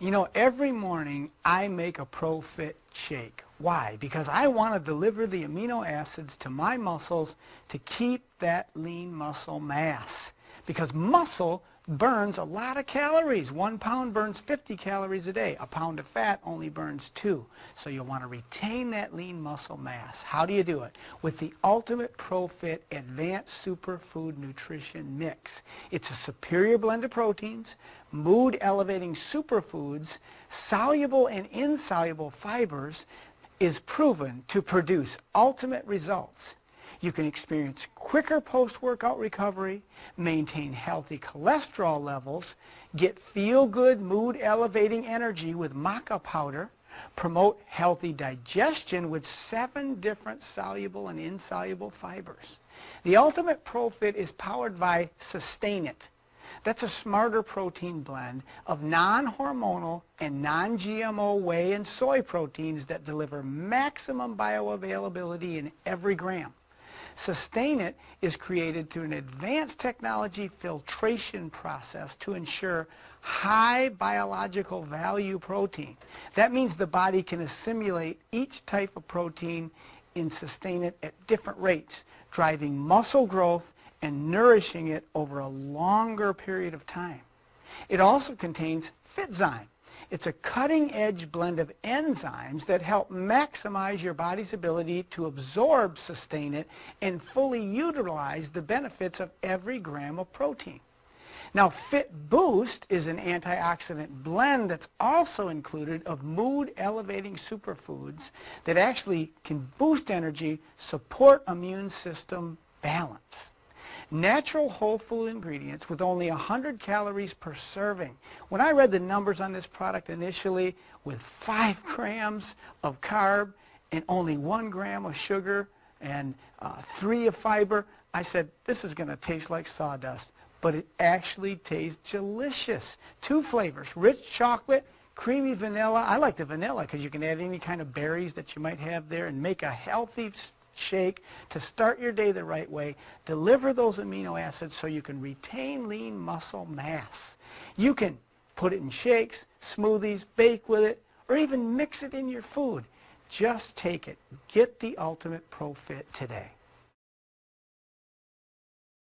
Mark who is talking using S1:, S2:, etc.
S1: You know, every morning I make a ProFit shake. Why? Because I want to deliver the amino acids to my muscles to keep that lean muscle mass. Because muscle burns a lot of calories. 1 pound burns 50 calories a day. A pound of fat only burns 2. So you'll want to retain that lean muscle mass. How do you do it? With the Ultimate ProFit Advanced Superfood Nutrition Mix. It's a superior blend of proteins, mood-elevating superfoods, soluble and insoluble fibers, is proven to produce ultimate results. You can experience quicker post-workout recovery, maintain healthy cholesterol levels, get feel-good, mood-elevating energy with maca powder, promote healthy digestion with 7 different soluble and insoluble fibers. The Ultimate ProFit is powered by Sustain It. That's a smarter protein blend of non-hormonal and non-GMO whey and soy proteins that deliver maximum bioavailability in every gram. Sustain It is created through an advanced technology filtration process to ensure high biological value protein. That means the body can assimilate each type of protein in Sustain It at different rates, driving muscle growth and nourishing it over a longer period of time. It also contains FitZyme. It's a cutting-edge blend of enzymes that help maximize your body's ability to absorb Sustain It and fully utilize the benefits of every gram of protein. Now, Fit Boost is an antioxidant blend that's also included of mood-elevating superfoods that actually can boost energy, support immune system balance. Natural whole food ingredients with only 100 calories per serving. When I read the numbers on this product initially, with 5 grams of carb and only 1 gram of sugar and 3 of fiber, I said, this is going to taste like sawdust. But it actually tastes delicious. 2 flavors, rich chocolate, creamy vanilla. I like the vanilla because you can add any kind of berries that you might have there and make a healthy shake to start your day the right way, deliver those amino acids so you can retain lean muscle mass. You can put it in shakes, smoothies, bake with it, or even mix it in your food. Just take it. Get the Ultimate ProFit today.